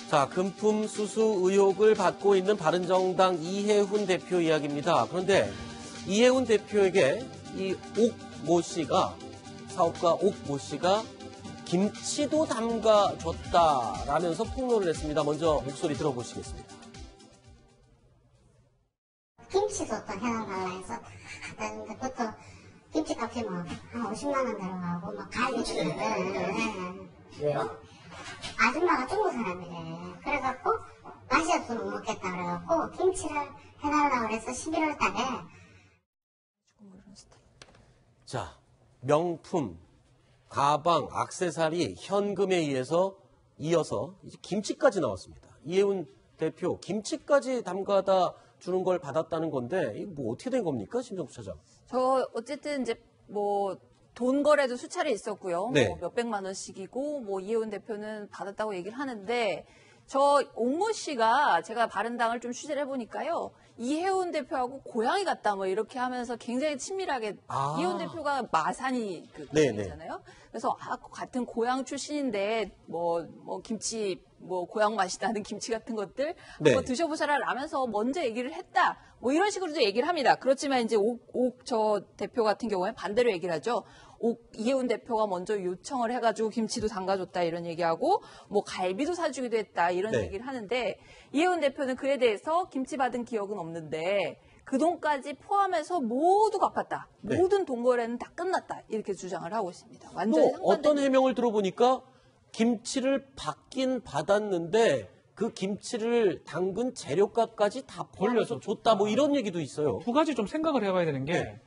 자, 금품 수수 의혹을 받고 있는 바른정당 이해훈 대표 이야기입니다. 그런데 이해훈 대표에게 이 옥 모 씨가, 사업가 옥 모 씨가 김치도 담가줬다라면서 폭로를 했습니다. 먼저 목소리 들어보시겠습니다. 김치도 또 해달라 해서 하는데 그것도 김치값이 뭐 한 50만 원 들어가고 뭐 갈비도 왜요? 아줌마가 중국 사람이래. 그래갖고 맛이 없으면 못 먹겠다 그래갖고 김치를 해달라고 그래서 11월 달에. 자, 명품, 가방, 액세서리, 현금에 의해서 이어서 이제 김치까지 나왔습니다. 이해훈 대표, 김치까지 담가다 주는 걸 받았다는 건데, 이거 뭐 어떻게 된 겁니까, 심정수 차장? 어쨌든 이제 뭐 돈 거래도 수차례 있었고요. 네. 뭐 몇백만 원씩이고, 뭐 이해훈 대표는 받았다고 얘기를 하는데, 저 옥모 씨가 제가 바른당을 좀 취재를 해보니까요. 이해훈 대표하고 고향이 같다 뭐 이렇게 하면서 굉장히 친밀하게 이해훈 대표가 마산이 그 고향이잖아요. 그래서 같은 고향 출신인데 뭐 김치 뭐 고향 맛이 나는 김치 같은 것들 한번 드셔보셔라 라면서 먼저 얘기를 했다. 뭐 이런 식으로도 얘기를 합니다. 그렇지만 이제 옥 저 대표 같은 경우에 반대로 얘기를 하죠. 이해훈 대표가 먼저 요청을 해가지고 김치도 담가줬다 이런 얘기하고 뭐 갈비도 사주기도 했다 이런 얘기를 하는데 이해훈 대표는 그에 대해서 김치 받은 기억은 없는데 그 돈까지 포함해서 모두 갚았다. 모든 돈 거래는 다 끝났다. 이렇게 주장을 하고 있습니다. 완전히 어떤 해명을 들어보니까 김치를 받긴 받았는데 그 김치를 담근 재료값까지 다 벌려서 줬다. 뭐 이런 얘기도 있어요. 두 가지 좀 생각을 해봐야 되는 게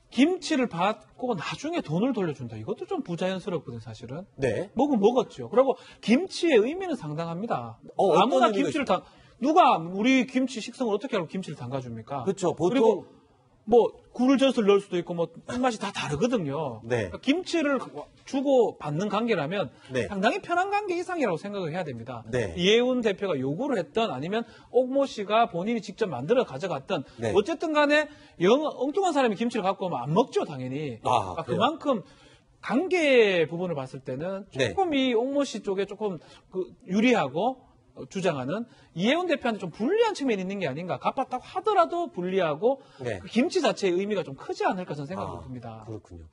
김치를 받고 나중에 돈을 돌려준다. 이것도 좀 부자연스럽거든 사실은. 네. 먹었죠. 그리고 김치의 의미는 상당합니다. 아무나 김치를 누가 우리 김치 식성을 어떻게 알고 김치를 담가줍니까? 그렇죠. 보통 그리고 뭐 굴을 젓을 넣을 수도 있고 뭐 입맛이 다 다르거든요. 네. 그러니까 김치를 주고 받는 관계라면 네. 상당히 편한 관계 이상이라고 생각을 해야 됩니다. 네. 이해훈 대표가 요구를 했던 아니면 옥모 씨가 본인이 직접 만들어 가져갔던 어쨌든 간에 엉뚱한 사람이 김치를 갖고 오면 안 먹죠 당연히. 그러니까 그만큼 관계 부분을 봤을 때는 조금 이 옥모 씨 쪽에 조금 유리하고 주장하는 이해훈 대표한테 좀 불리한 측면이 있는 게 아닌가. 갚았다고 하더라도 불리하고 그 김치 자체의 의미가 좀 크지 않을까 저는 생각이 듭니다. 그렇군요.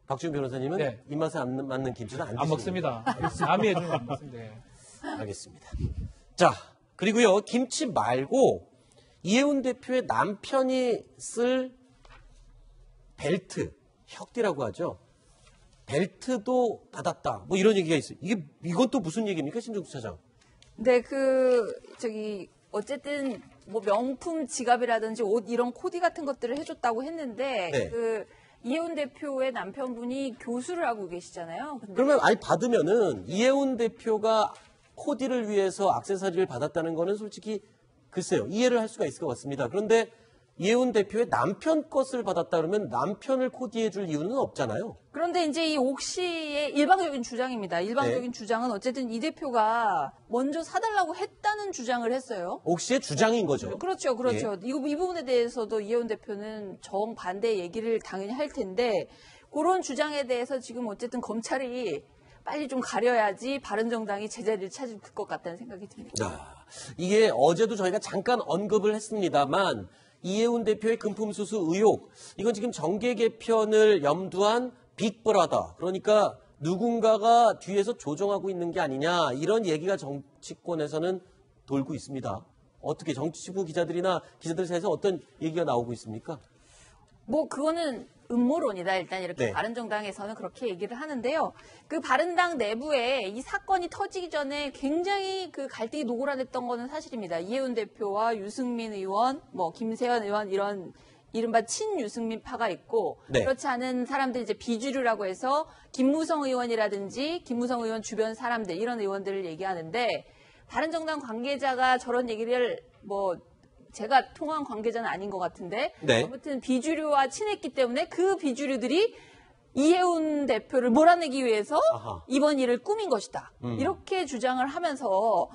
박지훈 변호사님은 입맛에 안 맞는 김치는 안 먹습니다. 남이 해주면 안 먹습니다. 알겠습니다. 자, 그리고요. 김치 말고 이해훈 대표의 남편이 쓸 벨트, 혁띠라고 하죠. 벨트도 받았다. 뭐 이런 얘기가 있어요. 이건 또 무슨 얘기입니까, 신정수 차장? 네, 어쨌든, 뭐, 명품 지갑이라든지 옷, 이런 코디 같은 것들을 해줬다고 했는데, 이해훈 대표의 남편분이 교수를 하고 계시잖아요. 그러면, 받으면은, 이해훈 대표가 코디를 위해서 액세서리를 받았다는 거는 솔직히, 글쎄요, 이해를 할 수가 있을 것 같습니다. 그런데, 이해훈 대표의 남편 것을 받았다 그러면 남편을 코디해 줄 이유는 없잖아요. 그런데 이제 이 옥 씨의 일방적인 주장입니다. 일방적인 주장은 어쨌든 이 대표가 먼저 사달라고 했다는 주장을 했어요. 옥 씨의 주장인 거죠. 그렇죠. 이 부분에 대해서도 이해훈 대표는 정반대 얘기를 당연히 할 텐데 그런 주장에 대해서 지금 어쨌든 검찰이 빨리 좀 가려야지 바른정당이 제자리를 찾을 것 같다는 생각이 듭니다. 이게 어제도 저희가 잠깐 언급을 했습니다만 이해훈 대표의 금품수수 의혹, 이건 지금 정계 개편을 염두한 빅브라더, 그러니까 누군가가 뒤에서 조종하고 있는 게 아니냐, 이런 얘기가 정치권에서는 돌고 있습니다. 어떻게 정치부 기자들이나 기자들 사이에서 어떤 얘기가 나오고 있습니까? 뭐 그거는 음모론이다. 일단 이렇게 바른정당에서는 그렇게 얘기를 하는데요. 그 바른당 내부에 이 사건이 터지기 전에 굉장히 그 갈등이 노골화됐던 거는 사실입니다. 이해훈 대표와 유승민 의원, 뭐 김세현 의원 이런 이른바 친유승민 파가 있고 그렇지 않은 사람들 이제 비주류라고 해서 김무성 의원이라든지 김무성 의원 주변 사람들 이런 의원들을 얘기하는데 바른정당 관계자가 저런 얘기를 뭐 제가 통화한 관계자는 아닌 것 같은데 아무튼 비주류와 친했기 때문에 그 비주류들이 이해훈 대표를 몰아내기 위해서 이번 일을 꾸민 것이다. 이렇게 주장을 하면서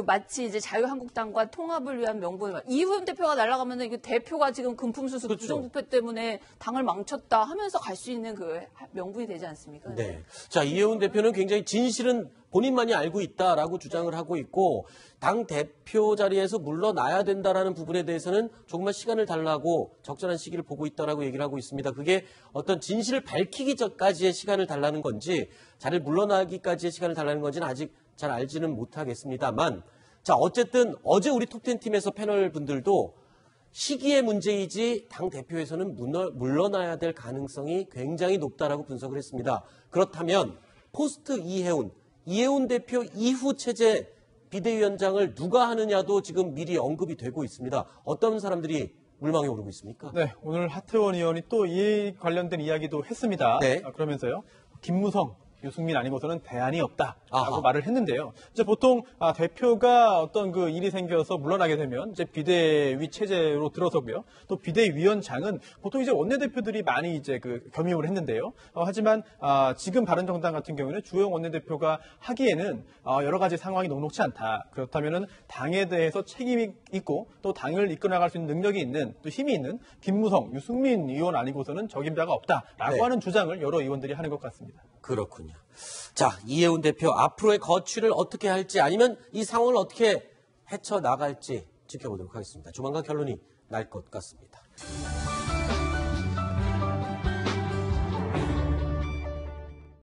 마치 이제 자유한국당과 통합을 위한 명분을 이해훈 대표가 날아가면 이게 대표가 지금 금품수수 부정부패 때문에 당을 망쳤다 하면서 갈 수 있는 그 명분이 되지 않습니까? 네. 자, 이해훈 대표는 굉장히 진실은 본인만이 알고 있다라고 주장을 하고 있고 당 대표 자리에서 물러나야 된다라는 부분에 대해서는 조금만 시간을 달라고 적절한 시기를 보고 있다라고 얘기를 하고 있습니다. 그게 어떤 진실을 밝히기 전까지의 시간을 달라는 건지 자리를 물러나기까지의 시간을 달라는 건지는 아직 잘 알지는 못하겠습니다만 자 어쨌든 어제 우리 톱10 팀에서 패널 분들도 시기의 문제이지 당 대표에서는 물러나야 될 가능성이 굉장히 높다라고 분석을 했습니다. 그렇다면 포스트 이해운 대표 이후 체제 비대위원장을 누가 하느냐도 지금 미리 언급이 되고 있습니다. 어떤 사람들이 물망에 오르고 있습니까? 네, 오늘 하태원 의원이 또 이 관련된 이야기도 했습니다. 네. 그러면서요, 김무성, 유승민 아니고서는 대안이 없다라고 아하. 말을 했는데요. 이제 보통 대표가 어떤 그 일이 생겨서 물러나게 되면 이제 비대위 체제로 들어서고요. 또 비대위원장은 보통 이제 원내대표들이 많이 이제 그 겸임을 했는데요. 하지만 지금 바른정당 같은 경우는 주호영 원내대표가 하기에는 여러 가지 상황이 녹록치 않다. 그렇다면은 당에 대해서 책임이 있고 또 당을 이끌어나갈 수 있는 능력이 있는 또 힘이 있는 김무성, 유승민 의원 아니고서는 적임자가 없다라고 네. 하는 주장을 여러 의원들이 하는 것 같습니다. 그렇군요. 자, 이해운 대표 앞으로의 거취를 어떻게 할지 아니면 이 상황을 어떻게 헤쳐나갈지 지켜보도록 하겠습니다. 조만간 결론이 날 것 같습니다.